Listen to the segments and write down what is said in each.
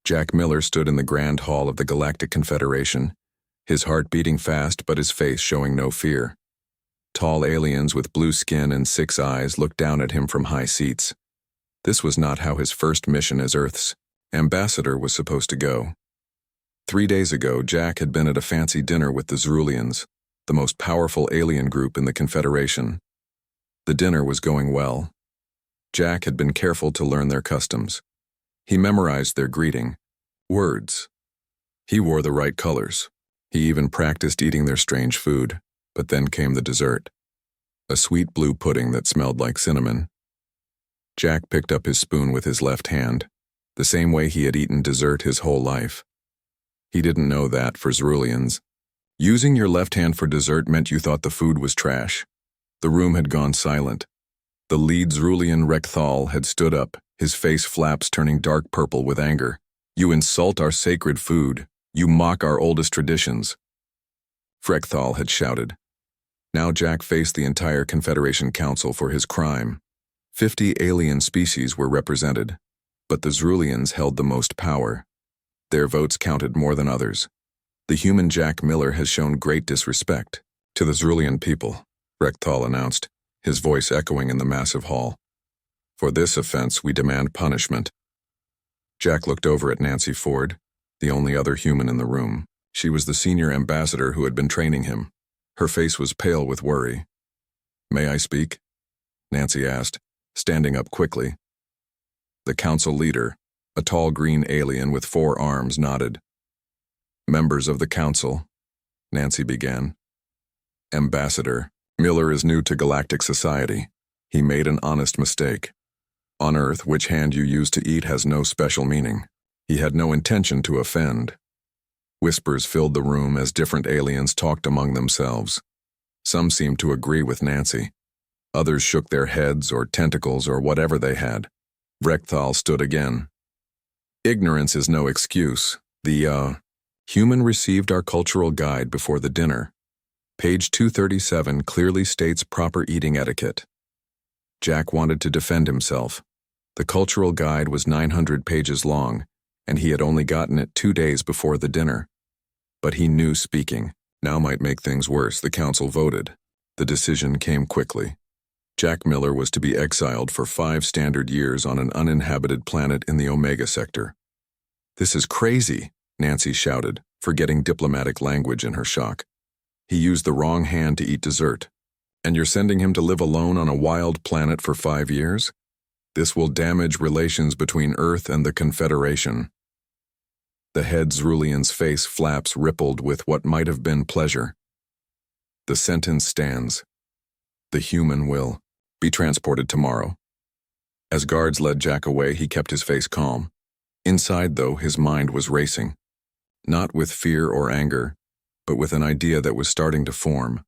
Jack Miller stood in the Grand Hall of the Galactic Confederation, his heart beating fast but his face showing no fear. Tall aliens with blue skin and 6 eyes looked down at him from high seats. This was not how his first mission as Earth's ambassador was supposed to go. 3 days ago, Jack had been at a fancy dinner with the Zeruleans, the most powerful alien group in the Confederation. The dinner was going well. Jack had been careful to learn their customs. He memorized their greeting, words. He wore the right colors. He even practiced eating their strange food, but then came the dessert. A sweet blue pudding that smelled like cinnamon. Jack picked up his spoon with his left hand, the same way he had eaten dessert his whole life. He didn't know that for Zeruleans, using your left hand for dessert meant you thought the food was trash. The room had gone silent. The lead Zerulean Rekthal had stood up, his face flaps turning dark purple with anger. You insult our sacred food. You mock our oldest traditions. Rekthal had shouted. Now Jack faced the entire Confederation Council for his crime. 50 alien species were represented, but the Zeruleans held the most power. Their votes counted more than others. The human Jack Miller has shown great disrespect to the Zerulean people, Rekthal announced, his voice echoing in the massive hall. For this offense, we demand punishment. Jack looked over at Nancy Ford, the only other human in the room. She was the senior ambassador who had been training him. Her face was pale with worry. May I speak? Nancy asked, standing up quickly. The council leader, a tall green alien with 4 arms, nodded. Members of the council, Nancy began. Ambassador, Miller is new to galactic society. He made an honest mistake. On Earth, which hand you use to eat has no special meaning. He had no intention to offend. Whispers filled the room as different aliens talked among themselves. Some seemed to agree with Nancy. Others shook their heads or tentacles or whatever they had. Rekthal stood again. Ignorance is no excuse. The human received our cultural guide before the dinner. Page 237 clearly states proper eating etiquette. Jack wanted to defend himself. The cultural guide was 900 pages long, and he had only gotten it 2 days before the dinner. But he knew speaking now might make things worse. The council voted. The decision came quickly. Jack Miller was to be exiled for 5 standard years on an uninhabited planet in the Omega sector. This is crazy, Nancy shouted, forgetting diplomatic language in her shock. He used the wrong hand to eat dessert. And you're sending him to live alone on a wild planet for 5 years? This will damage relations between Earth and the Confederation. The head Zerulean's face flaps rippled with what might have been pleasure. The sentence stands. The human will be transported tomorrow. As guards led Jack away, he kept his face calm. Inside, though, his mind was racing. Not with fear or anger, but with an idea that was starting to form.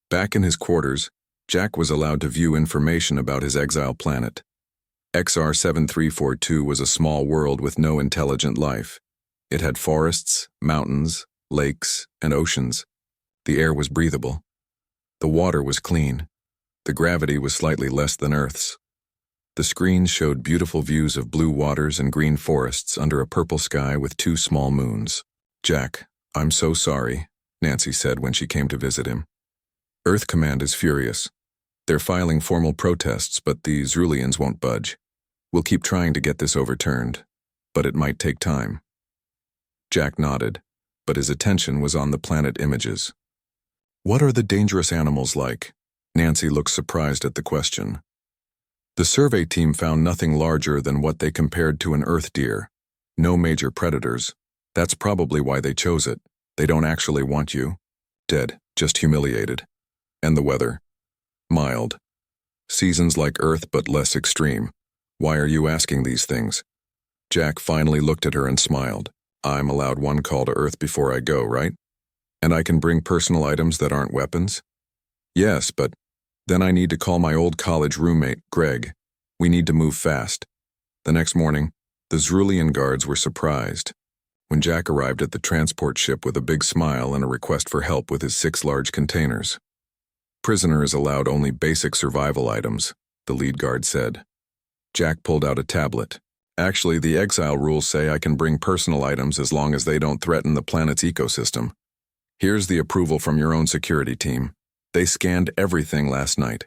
Back in his quarters, Jack was allowed to view information about his exile planet. XR7342 was a small world with no intelligent life. It had forests, mountains, lakes, and oceans. The air was breathable. The water was clean. The gravity was slightly less than Earth's. The screens showed beautiful views of blue waters and green forests under a purple sky with 2 small moons. Jack, I'm so sorry, Nancy said when she came to visit him. Earth Command is furious. They're filing formal protests, but the Zeruleans won't budge. We'll keep trying to get this overturned, but it might take time. Jack nodded, but his attention was on the planet images. What are the dangerous animals like? Nancy looked surprised at the question. The survey team found nothing larger than what they compared to an Earth deer. No major predators. That's probably why they chose it. They don't actually want you dead, just humiliated. And the weather? Mild. Seasons like Earth, but less extreme. Why are you asking these things? Jack finally looked at her and smiled. I'm allowed 1 call to Earth before I go, right? And I can bring personal items that aren't weapons? Yes, but then I need to call my old college roommate, Greg. We need to move fast. The next morning, the Zerulean guards were surprised when Jack arrived at the transport ship with a big smile and a request for help with his 6 large containers. Prisoner is allowed only basic survival items, the lead guard said. Jack pulled out a tablet. Actually, the exile rules say I can bring personal items as long as they don't threaten the planet's ecosystem. Here's the approval from your own security team. They scanned everything last night.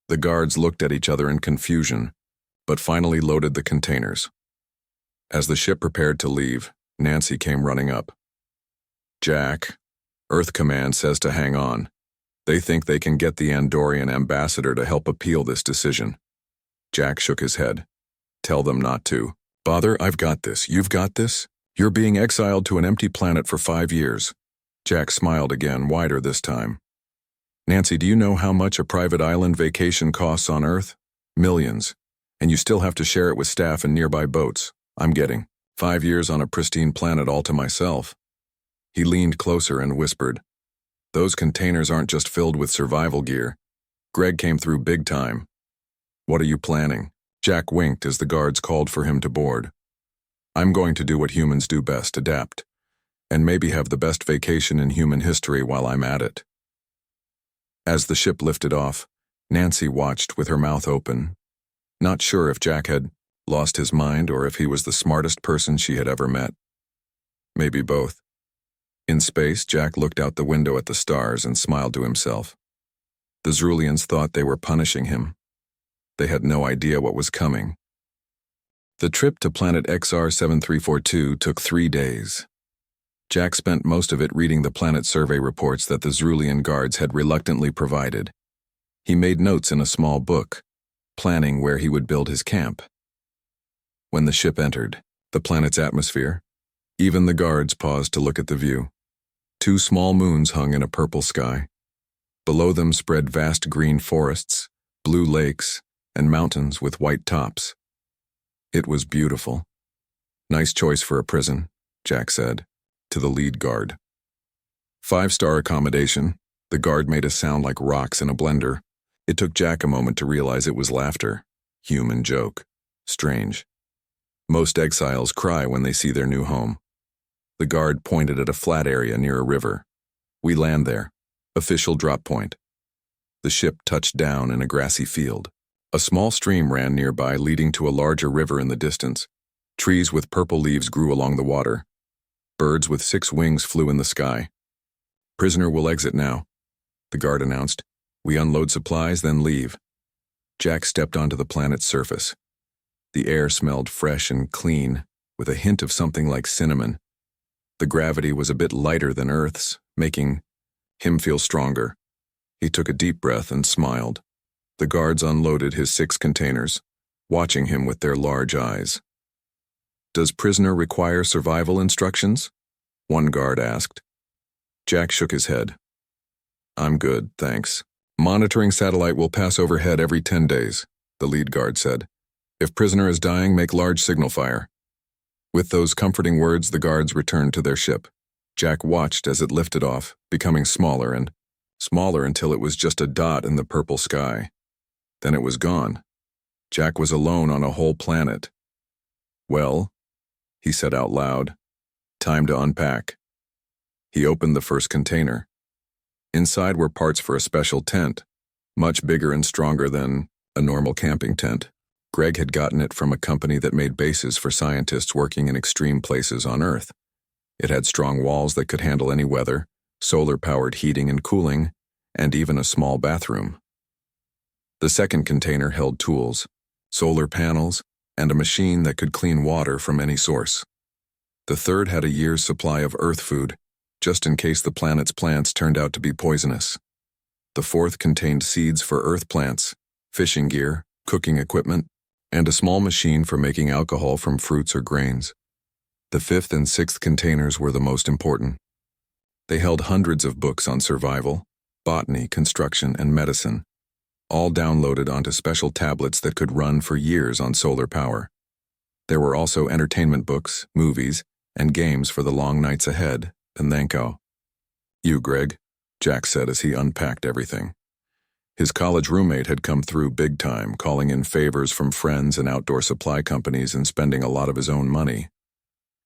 The guards looked at each other in confusion, but finally loaded the containers. As the ship prepared to leave, Nancy came running up. Jack, Earth Command says to hang on. They think they can get the Andorian ambassador to help appeal this decision. Jack shook his head. Tell them not to. Bother, I've got this. You've got this? You're being exiled to an empty planet for 5 years. Jack smiled again, wider this time. Nancy, do you know how much a private island vacation costs on Earth? Millions. And you still have to share it with staff and nearby boats. I'm getting 5 years on a pristine planet all to myself. He leaned closer and whispered, those containers aren't just filled with survival gear. Greg came through big time. What are you planning? Jack winked as the guards called for him to board. I'm going to do what humans do best, adapt, and maybe have the best vacation in human history while I'm at it. As the ship lifted off, Nancy watched with her mouth open, not sure if Jack had lost his mind or if he was the smartest person she had ever met. Maybe both. In space, Jack looked out the window at the stars and smiled to himself. The Zrulians thought they were punishing him. They had no idea what was coming. The trip to planet XR7342 took 3 days. Jack spent most of it reading the planet survey reports that the Zrulian guards had reluctantly provided. He made notes in a small book, planning where he would build his camp. When the ship entered the planet's atmosphere, even the guards paused to look at the view. 2 small moons hung in a purple sky. Below them spread vast green forests, blue lakes, and mountains with white tops. It was beautiful. Nice choice for a prison, Jack said, to the lead guard. 5-star accommodation. The guard made a sound like rocks in a blender. It took Jack a moment to realize it was laughter. Human joke. Strange. Most exiles cry when they see their new home. The guard pointed at a flat area near a river. We land there. Official drop point. The ship touched down in a grassy field. A small stream ran nearby, leading to a larger river in the distance. Trees with purple leaves grew along the water. Birds with 6 wings flew in the sky. Prisoner will exit now, the guard announced. We unload supplies, then leave. Jack stepped onto the planet's surface. The air smelled fresh and clean, with a hint of something like cinnamon. The gravity was a bit lighter than Earth's, making him feel stronger. He took a deep breath and smiled. The guards unloaded his 6 containers, watching him with their large eyes. Does prisoner require survival instructions? One guard asked. Jack shook his head. I'm good, thanks. Monitoring satellite will pass overhead every 10 days, the lead guard said. If prisoner is dying, make large signal fire. With those comforting words, the guards returned to their ship. Jack watched as it lifted off, becoming smaller and smaller until it was just a dot in the purple sky. Then it was gone. Jack was alone on a whole planet. Well, he said out loud, time to unpack. He opened the first container. Inside were parts for a special tent, much bigger and stronger than a normal camping tent. Greg had gotten it from a company that made bases for scientists working in extreme places on Earth. It had strong walls that could handle any weather, solar-powered heating and cooling, and even a small bathroom. The second container held tools, solar panels, and a machine that could clean water from any source. The third had a year's supply of Earth food, just in case the planet's plants turned out to be poisonous. The fourth contained seeds for Earth plants, fishing gear, cooking equipment, and a small machine for making alcohol from fruits or grains. The fifth and sixth containers were the most important. They held hundreds of books on survival, botany, construction, and medicine, all downloaded onto special tablets that could run for years on solar power. There were also entertainment books, movies, and games for the long nights ahead, and thanko. You, Greg, Jack said as he unpacked everything. His college roommate had come through big time, calling in favors from friends and outdoor supply companies and spending a lot of his own money.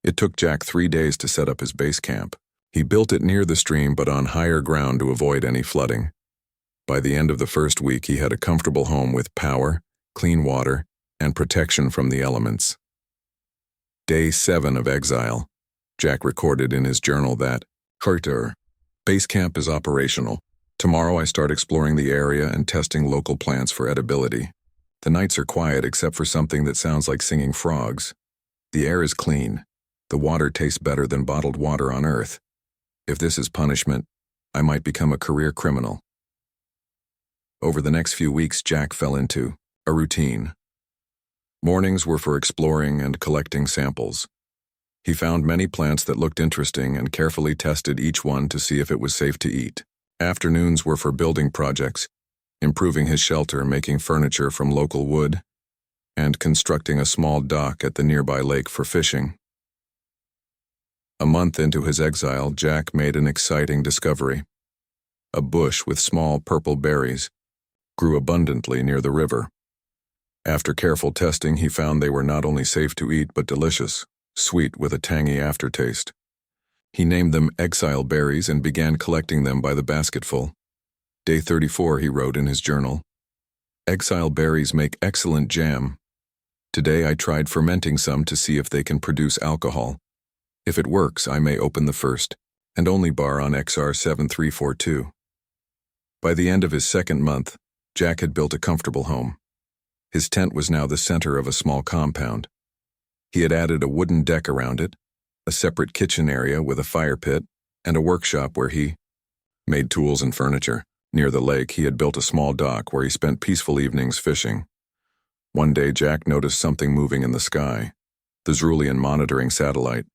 It took Jack 3 days to set up his base camp. He built it near the stream but on higher ground to avoid any flooding. By the end of the first week, he had a comfortable home with power, clean water, and protection from the elements. Day 7 of exile. Jack recorded in his journal that, Carter, base camp is operational. Tomorrow I start exploring the area and testing local plants for edibility. The nights are quiet except for something that sounds like singing frogs. The air is clean. The water tastes better than bottled water on Earth. If this is punishment, I might become a career criminal. Over the next few weeks, Jack fell into a routine. Mornings were for exploring and collecting samples. He found many plants that looked interesting and carefully tested each one to see if it was safe to eat. Afternoons were for building projects, improving his shelter, making furniture from local wood, and constructing a small dock at the nearby lake for fishing. A month into his exile, Jack made an exciting discovery. A bush with small purple berries grew abundantly near the river. After careful testing, he found they were not only safe to eat but delicious, sweet with a tangy aftertaste. He named them Exile berries and began collecting them by the basketful. Day 34, he wrote in his journal, Exile berries make excellent jam. Today I tried fermenting some to see if they can produce alcohol. If it works, I may open the first and only bar on XR 7342. By the end of his second month, Jack had built a comfortable home. His tent was now the center of a small compound. He had added a wooden deck around it, a separate kitchen area with a fire pit, and a workshop where he made tools and furniture. Near the lake, he had built a small dock where he spent peaceful evenings fishing. One day, Jack noticed something moving in the sky, the Zerulean monitoring satellite.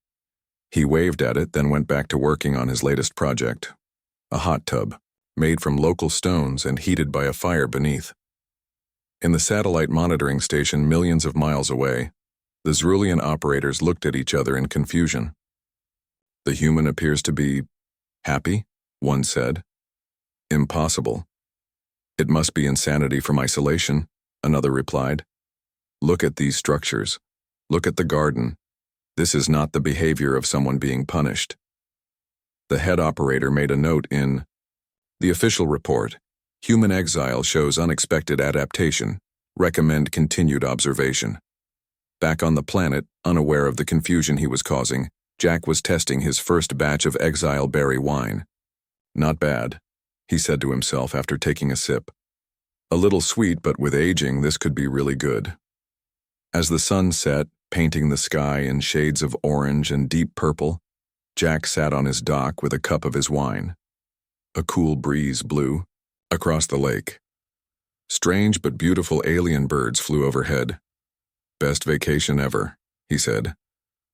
He waved at it, then went back to working on his latest project, a hot tub, made from local stones and heated by a fire beneath. In the satellite monitoring station millions of miles away, the Zerulean operators looked at each other in confusion. The human appears to be happy, one said. Impossible. It must be insanity from isolation, another replied. Look at these structures. Look at the garden. This is not the behavior of someone being punished. The head operator made a note in the official report. Human exile shows unexpected adaptation. Recommend continued observation. Back on the planet, unaware of the confusion he was causing, Jack was testing his first batch of exile berry wine. Not bad, he said to himself after taking a sip. A little sweet, but with aging, this could be really good. As the sun set, painting the sky in shades of orange and deep purple, Jack sat on his dock with a cup of his wine. A cool breeze blew across the lake. Strange but beautiful alien birds flew overhead. Best vacation ever, he said,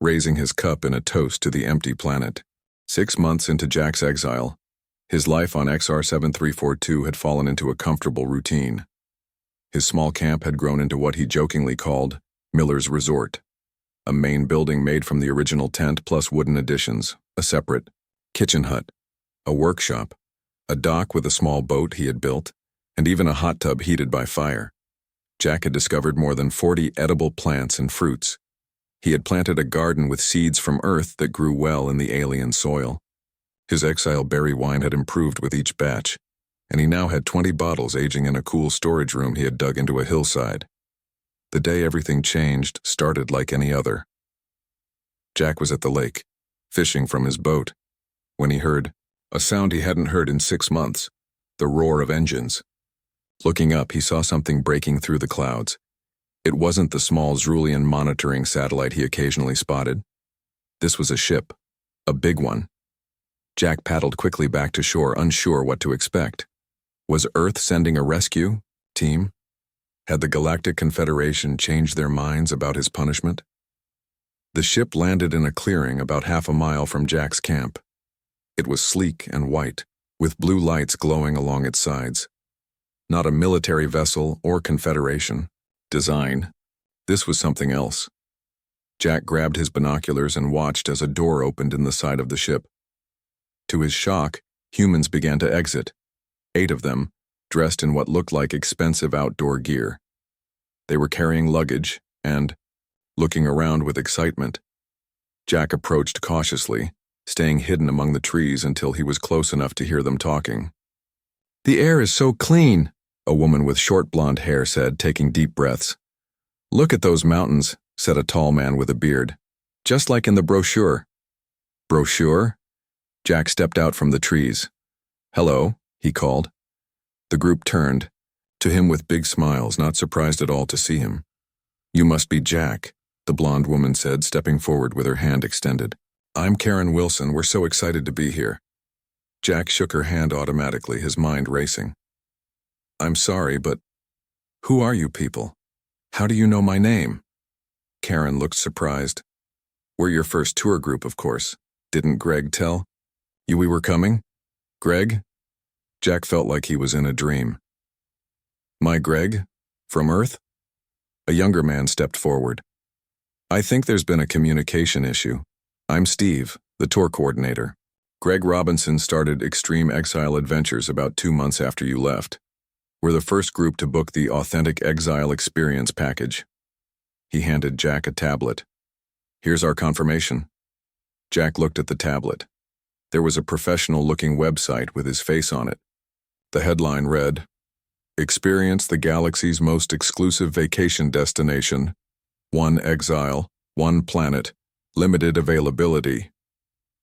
raising his cup in a toast to the empty planet. 6 months into Jack's exile, his life on XR 7342 had fallen into a comfortable routine. His small camp had grown into what he jokingly called Miller's Resort, a main building made from the original tent plus wooden additions, a separate kitchen hut, a workshop, a dock with a small boat he had built, and even a hot tub heated by fire. Jack had discovered more than 40 edible plants and fruits. He had planted a garden with seeds from Earth that grew well in the alien soil. His exile berry wine had improved with each batch, and he now had 20 bottles aging in a cool storage room he had dug into a hillside. The day everything changed started like any other. Jack was at the lake, fishing from his boat, when he heard a sound he hadn't heard in 6 months, the roar of engines. Looking up, he saw something breaking through the clouds. It wasn't the small Zerulean monitoring satellite he occasionally spotted. This was a ship, a big one. Jack paddled quickly back to shore, unsure what to expect. Was Earth sending a rescue team? Had the Galactic Confederation changed their minds about his punishment? The ship landed in a clearing about half a mile from Jack's camp. It was sleek and white, with blue lights glowing along its sides. Not a military vessel or Confederation design. This was something else. Jack grabbed his binoculars and watched as a door opened in the side of the ship. To his shock, humans began to exit, 8 of them, dressed in what looked like expensive outdoor gear. They were carrying luggage and looking around with excitement. Jack approached cautiously, staying hidden among the trees until he was close enough to hear them talking. "The air is so clean," a woman with short blonde hair said, taking deep breaths. "Look at those mountains," said a tall man with a beard. "Just like in the brochure." "Brochure?" Jack stepped out from the trees. "Hello," he called. The group turned, to him with big smiles, not surprised at all to see him. "You must be Jack," the blonde woman said, stepping forward with her hand extended. "I'm Karen Wilson. We're so excited to be here." Jack shook her hand automatically, his mind racing. "I'm sorry, but who are you people? How do you know my name?" Karen looked surprised. "We're your first tour group, of course. Didn't Greg tell you we were coming?" "Greg?" Jack felt like he was in a dream. "My Greg? From Earth?" A younger man stepped forward. "I think there's been a communication issue. I'm Steve, the tour coordinator. Greg Robinson started Extreme Exile Adventures about 2 months after you left. We're the first group to book the Authentic Exile Experience package." He handed Jack a tablet. "Here's our confirmation." Jack looked at the tablet. There was a professional-looking website with his face on it. The headline read, "Experience the galaxy's most exclusive vacation destination. 1 exile, 1 planet, limited availability."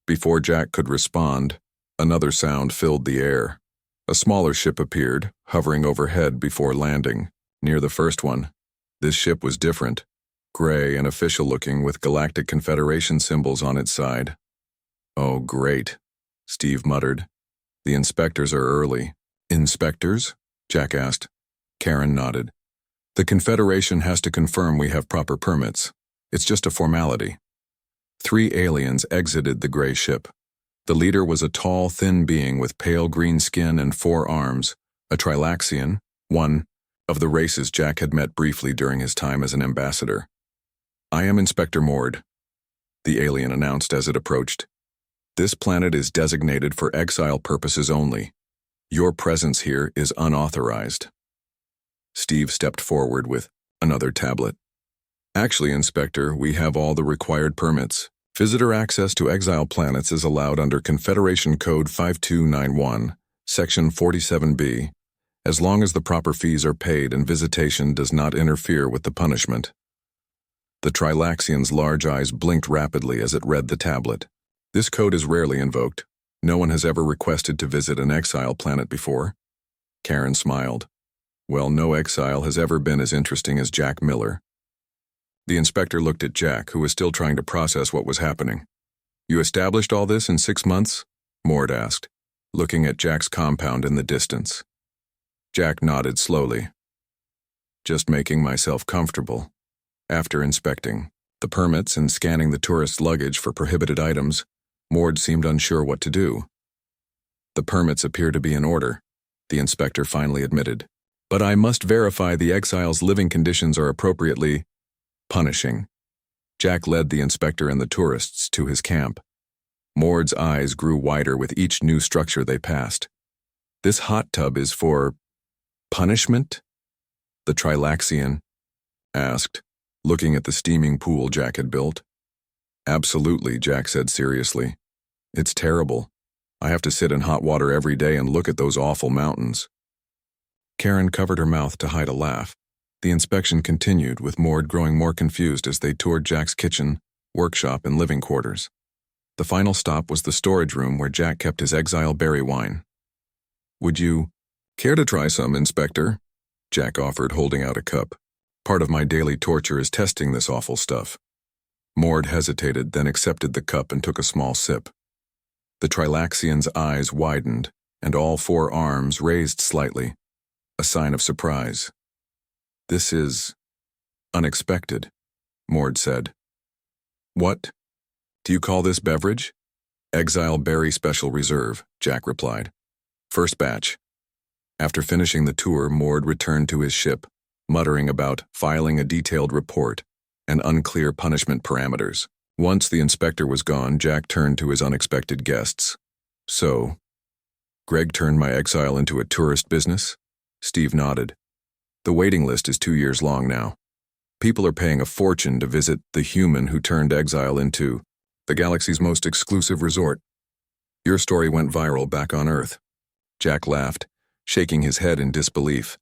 Before Jack could respond, another sound filled the air. A smaller ship appeared, hovering overhead before landing, near the first one. This ship was different, gray and official-looking with Galactic Confederation symbols on its side. "Oh, great," Steve muttered. "The inspectors are early." "Inspectors?" Jack asked. Karen nodded. "The Confederation has to confirm we have proper permits. It's just a formality." 3 aliens exited the gray ship. The leader was a tall, thin being with pale green skin and 4 arms, a Trilaxian, one of the races Jack had met briefly during his time as an ambassador. "I am Inspector Mord," the alien announced as it approached. "This planet is designated for exile purposes only. Your presence here is unauthorized." Steve stepped forward with another tablet. "Actually, Inspector, we have all the required permits. Visitor access to exile planets is allowed under Confederation Code 5291, Section 47B, as long as the proper fees are paid and visitation does not interfere with the punishment." The Trilaxian's large eyes blinked rapidly as it read the tablet. "This code is rarely invoked. No one has ever requested to visit an exile planet before." Karen smiled. "Well, no exile has ever been as interesting as Jack Miller." The inspector looked at Jack, who was still trying to process what was happening. "You established all this in 6 months?" Mord asked, looking at Jack's compound in the distance. Jack nodded slowly. "Just making myself comfortable." After inspecting the permits and scanning the tourist's luggage for prohibited items, Mord seemed unsure what to do. "The permits appear to be in order," the inspector finally admitted. "But I must verify the exile's living conditions are appropriately punishing." Jack led the inspector and the tourists to his camp. Mord's eyes grew wider with each new structure they passed. "This hot tub is for punishment?" the Trilaxian asked, looking at the steaming pool Jack had built. "Absolutely," Jack said seriously. "It's terrible. I have to sit in hot water every day and look at those awful mountains." Karen covered her mouth to hide a laugh. The inspection continued, with Mord growing more confused as they toured Jack's kitchen, workshop, and living quarters. The final stop was the storage room where Jack kept his exile berry wine. "Would you care to try some, Inspector?" Jack offered, holding out a cup. "Part of my daily torture is testing this awful stuff." Mord hesitated, then accepted the cup and took a small sip. The Trilaxian's eyes widened, and all 4 arms raised slightly, a sign of surprise. "This is unexpected," Mord said. "What do you call this beverage?" "Exile Berry Special Reserve," Jack replied. "First batch." After finishing the tour, Mord returned to his ship, muttering about filing a detailed report and unclear punishment parameters. Once the inspector was gone, Jack turned to his unexpected guests. "So, Greg turned my exile into a tourist business?" Steve nodded. "The waiting list is 2 years long now. People are paying a fortune to visit the human who turned exile into the galaxy's most exclusive resort. Your story went viral back on Earth." Jack laughed, shaking his head in disbelief.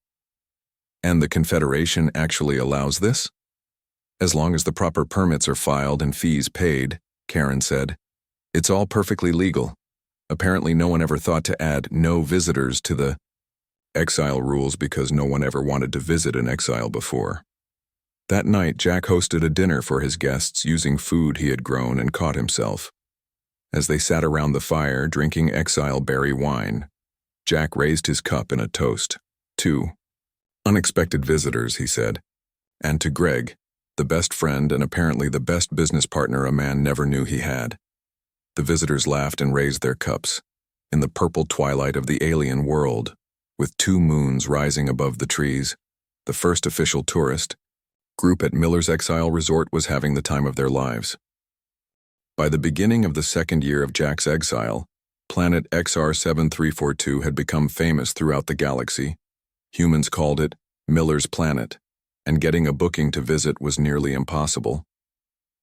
"And the Confederation actually allows this?" As long as the proper permits are filed and fees paid, Karen said. It's all perfectly legal. Apparently no one ever thought to add no visitors to the exile rules because no one ever wanted to visit an exile before. That night, Jack hosted a dinner for his guests using food he had grown and caught himself. As they sat around the fire drinking exile berry wine, Jack raised his cup in a toast. To unexpected visitors, he said, and to Greg, the best friend and apparently the best business partner a man never knew he had. The visitors laughed and raised their cups. In the purple twilight of the alien world, with 2 moons rising above the trees, the first official tourist group at Miller's Exile Resort was having the time of their lives. By the beginning of the 2nd year of Jack's exile, planet XR7342 had become famous throughout the galaxy. Humans called it Miller's Planet, and getting a booking to visit was nearly impossible.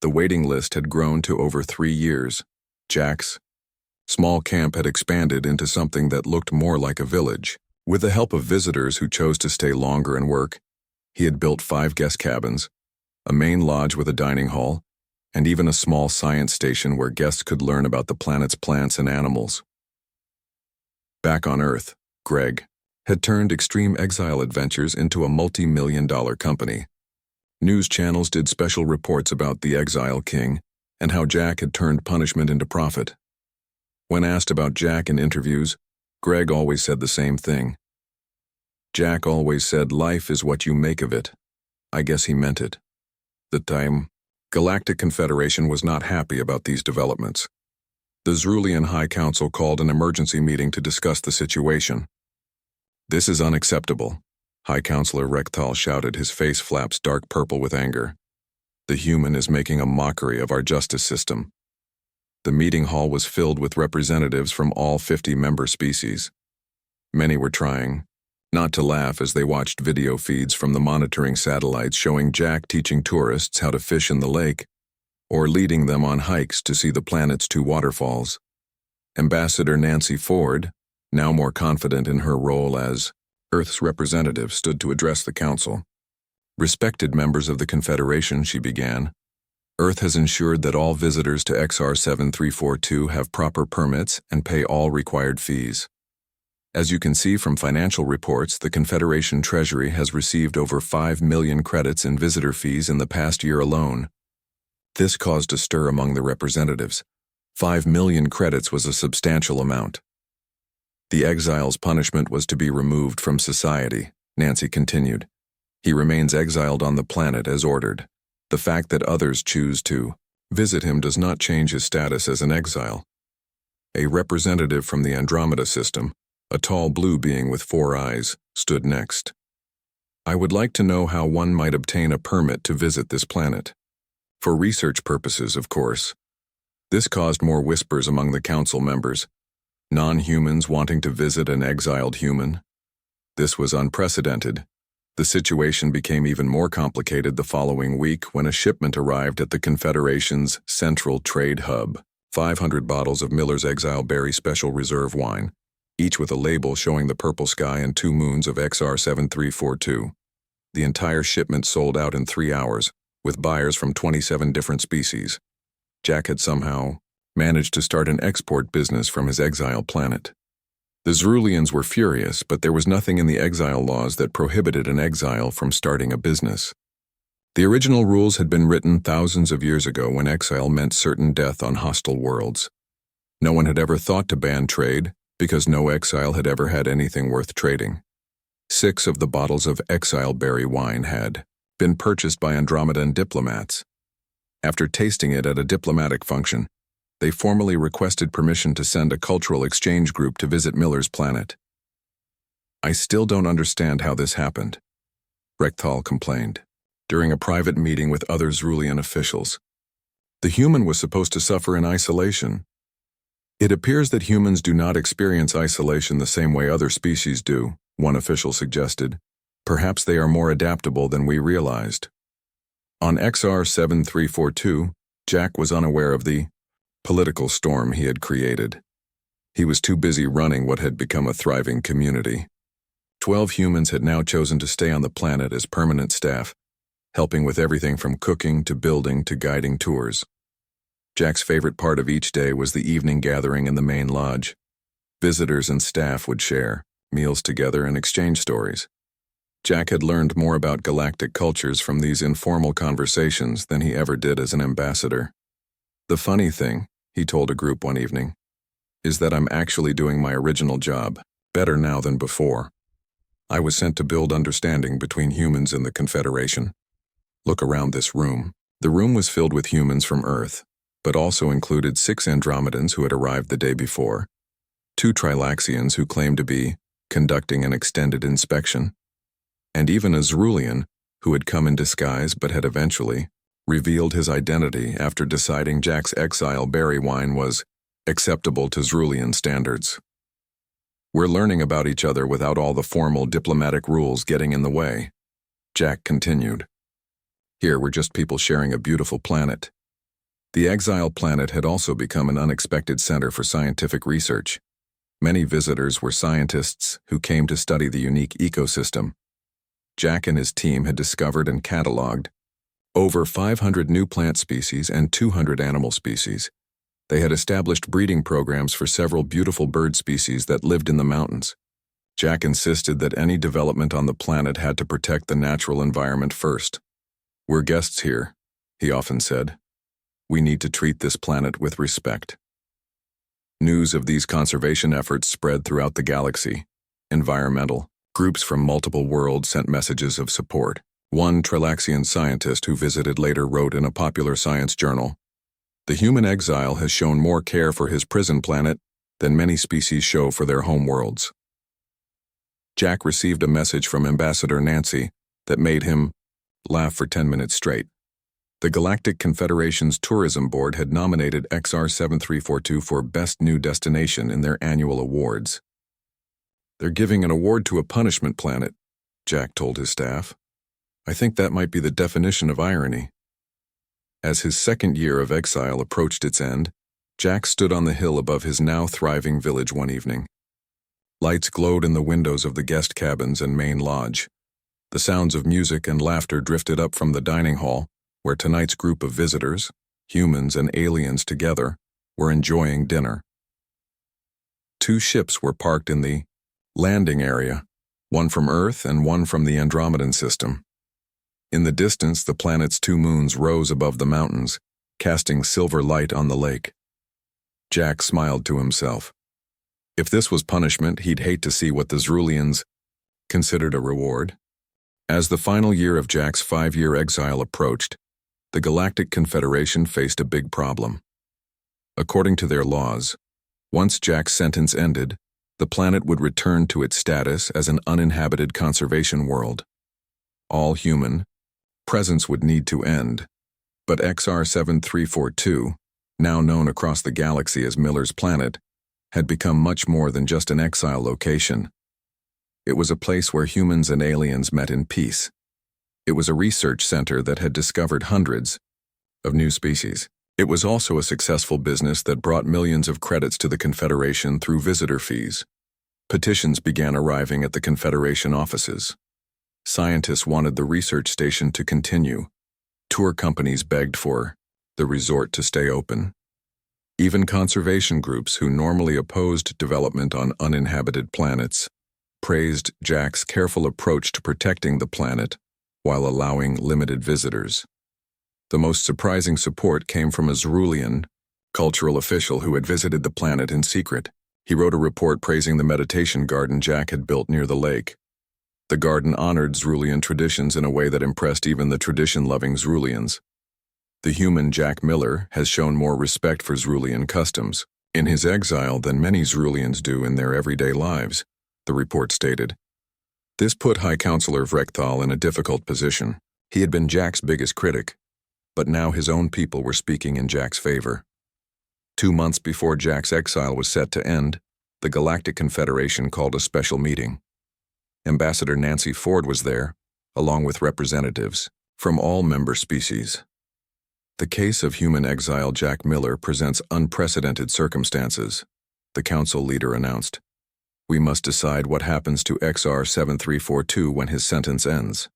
The waiting list had grown to over 3 years. Jack's small camp had expanded into something that looked more like a village. With the help of visitors who chose to stay longer and work, he had built 5 guest cabins, a main lodge with a dining hall, and even a small science station where guests could learn about the planet's plants and animals. Back on Earth, Greg had turned Extreme Exile Adventures into a multi-million-dollar company. News channels did special reports about the Exile King and how Jack had turned punishment into profit. When asked about Jack in interviews, Greg always said the same thing. Jack always said life is what you make of it. I guess he meant it. The Galactic Confederation was not happy about these developments. The Zrulian High Council called an emergency meeting to discuss the situation. This is unacceptable, High Counselor Rekthal shouted, his face flaps dark purple with anger. The human is making a mockery of our justice system. The meeting hall was filled with representatives from all 50 member species. Many were trying not to laugh as they watched video feeds from the monitoring satellites showing Jack teaching tourists how to fish in the lake, or leading them on hikes to see the planet's 2 waterfalls. Ambassador Nancy Ford, now more confident in her role as Earth's representative, stood to address the council. Respected members of the Confederation, she began, Earth has ensured that all visitors to XR7342 have proper permits and pay all required fees. As you can see from financial reports, the Confederation Treasury has received over 5 million credits in visitor fees in the past year alone. This caused a stir among the representatives. 5 million credits was a substantial amount. The exile's punishment was to be removed from society, Nancy continued. He remains exiled on the planet as ordered. The fact that others choose to visit him does not change his status as an exile. A representative from the Andromeda system, a tall blue being with 4 eyes, stood next. I would like to know how one might obtain a permit to visit this planet. For research purposes, of course. This caused more whispers among the council members. Non-humans wanting to visit an exiled human. This was unprecedented. The situation became even more complicated the following week when a shipment arrived at the Confederation's Central Trade Hub. 500 bottles of Miller's Exile Berry Special Reserve wine, each with a label showing the purple sky and 2 moons of XR7342. The entire shipment sold out in 3 hours, with buyers from 27 different species. Jack had somehow managed to start an export business from his exile planet. The Zrulians were furious, but there was nothing in the exile laws that prohibited an exile from starting a business. The original rules had been written thousands of years ago when exile meant certain death on hostile worlds. No one had ever thought to ban trade, because no exile had ever had anything worth trading. 6 of the bottles of exile berry wine had been purchased by Andromedan diplomats. After tasting it at a diplomatic function, they formally requested permission to send a cultural exchange group to visit Miller's planet. I still don't understand how this happened, Rekthal complained, during a private meeting with other Zrulian officials. The human was supposed to suffer in isolation. It appears that humans do not experience isolation the same way other species do, one official suggested. Perhaps they are more adaptable than we realized. On XR7342, Jack was unaware of the political storm he had created. He was too busy running what had become a thriving community. 12 humans had now chosen to stay on the planet as permanent staff, helping with everything from cooking to building to guiding tours. Jack's favorite part of each day was the evening gathering in the main lodge. Visitors and staff would share meals together and exchange stories. Jack had learned more about galactic cultures from these informal conversations than he ever did as an ambassador. "The funny thing," he told a group one evening, "is that I'm actually doing my original job, better now than before. I was sent to build understanding between humans and the Confederation. Look around this room." The room was filled with humans from Earth, but also included 6 Andromedans who had arrived the day before, 2 Trilaxians who claimed to be conducting an extended inspection, and even a Zerulean who had come in disguise but had eventually revealed his identity after deciding Jack's Exile berry wine was acceptable to Zerulean standards. "We're learning about each other without all the formal diplomatic rules getting in the way," Jack continued. "Here we're just people sharing a beautiful planet." The Exile planet had also become an unexpected center for scientific research. Many visitors were scientists who came to study the unique ecosystem. Jack and his team had discovered and cataloged over 500 new plant species and 200 animal species. They had established breeding programs for several beautiful bird species that lived in the mountains. Jack insisted that any development on the planet had to protect the natural environment first. "We're guests here," he often said. "We need to treat this planet with respect." News of these conservation efforts spread throughout the galaxy. Environmental groups from multiple worlds sent messages of support. One Trilaxian scientist who visited later wrote in a popular science journal, "The human exile has shown more care for his prison planet than many species show for their home worlds." Jack received a message from Ambassador Nancy that made him laugh for 10 minutes straight. The Galactic Confederation's Tourism Board had nominated XR7342 for Best New Destination in their annual awards. "They're giving an award to a punishment planet," Jack told his staff. "I think that might be the definition of irony." As his second year of exile approached its end, Jack stood on the hill above his now thriving village one evening. Lights glowed in the windows of the guest cabins and main lodge. The sounds of music and laughter drifted up from the dining hall, where tonight's group of visitors, humans and aliens together, were enjoying dinner. 2 ships were parked in the landing area, one from Earth and one from the Andromedan system. In the distance, the planet's 2 moons rose above the mountains, casting silver light on the lake. Jack smiled to himself. If this was punishment, he'd hate to see what the Zeruleans considered a reward. As the final year of Jack's 5-year exile approached, the Galactic Confederation faced a big problem. According to their laws, once Jack's sentence ended, the planet would return to its status as an uninhabited conservation world. All human presence would need to end, but XR7342, now known across the galaxy as Miller's Planet, had become much more than just an exile location. It was a place where humans and aliens met in peace. It was a research center that had discovered hundreds of new species. It was also a successful business that brought millions of credits to the Confederation through visitor fees. Petitions began arriving at the Confederation offices. Scientists wanted the research station to continue. Tour companies begged for the resort to stay open. Even conservation groups who normally opposed development on uninhabited planets praised Jack's careful approach to protecting the planet while allowing limited visitors. The most surprising support came from a Zerulean cultural official who had visited the planet in secret. He wrote a report praising the meditation garden Jack had built near the lake. The garden honored Zerulean traditions in a way that impressed even the tradition-loving Zeruleans. The human Jack Miller has shown more respect for Zerulean customs in his exile than many Zeruleans do in their everyday lives, the report stated. This put High Counselor Vrechthal in a difficult position. He had been Jack's biggest critic, but now his own people were speaking in Jack's favor. 2 months before Jack's exile was set to end, the Galactic Confederation called a special meeting. Ambassador Nancy Ford was there, along with representatives from all member species. The case of human exile Jack Miller presents unprecedented circumstances, the council leader announced. We must decide what happens to XR7342 when his sentence ends.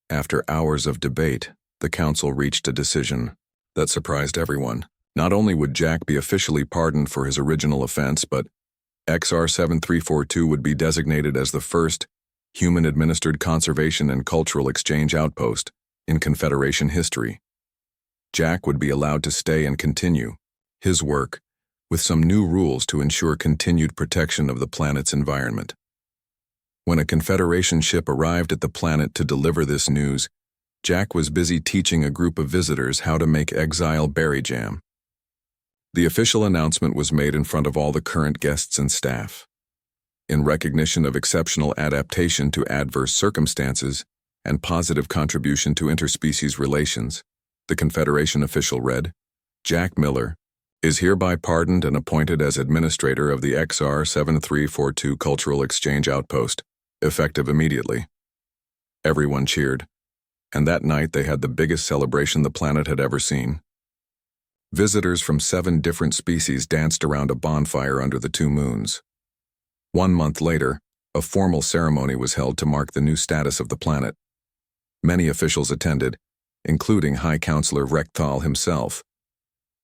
After hours of debate, the council reached a decision that surprised everyone. Not only would Jack be officially pardoned for his original offense, but XR-7342 would be designated as the first human-administered conservation and cultural exchange outpost in Confederation history. Jack would be allowed to stay and continue his work with some new rules to ensure continued protection of the planet's environment. When a Confederation ship arrived at the planet to deliver this news, Jack was busy teaching a group of visitors how to make Exiled berry jam. The official announcement was made in front of all the current guests and staff. In recognition of exceptional adaptation to adverse circumstances and positive contribution to interspecies relations, the Confederation official read, "Jack Miller is hereby pardoned and appointed as administrator of the XR-7342 Cultural Exchange Outpost, effective immediately." Everyone cheered, and that night they had the biggest celebration the planet had ever seen. Visitors from 7 different species danced around a bonfire under the 2 moons. 1 month later, a formal ceremony was held to mark the new status of the planet. Many officials attended, including High Counselor Rekthal himself.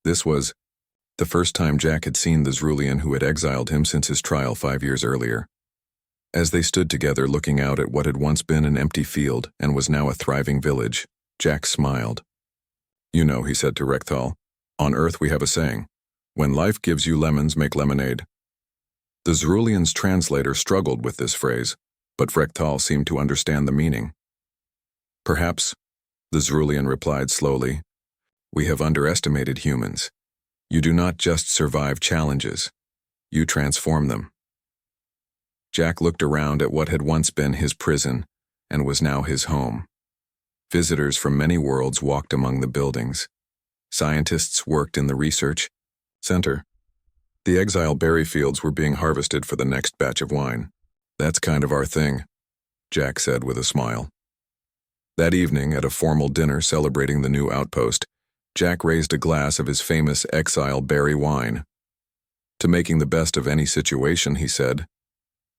This was the first time Jack had seen the Zrulian who had exiled him since his trial 5 years earlier. As they stood together looking out at what had once been an empty field and was now a thriving village, Jack smiled. "You know," he said to Rekthal, "on Earth we have a saying, when life gives you lemons, make lemonade." The Zrulian's translator struggled with this phrase, but Rekthal seemed to understand the meaning. "Perhaps," the Zrulian replied slowly, "we have underestimated humans. You do not just survive challenges, you transform them." Jack looked around at what had once been his prison and was now his home. Visitors from many worlds walked among the buildings. Scientists worked in the research center. The Exiled berry fields were being harvested for the next batch of wine. "That's kind of our thing," Jack said with a smile. That evening, at a formal dinner celebrating the new outpost, Jack raised a glass of his famous Exiled berry wine. "To making the best of any situation," he said,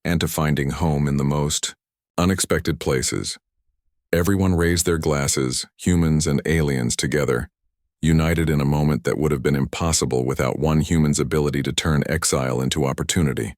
"and to finding home in the most unexpected places." Everyone raised their glasses, humans and aliens together, united in a moment that would have been impossible without one human's ability to turn exile into opportunity.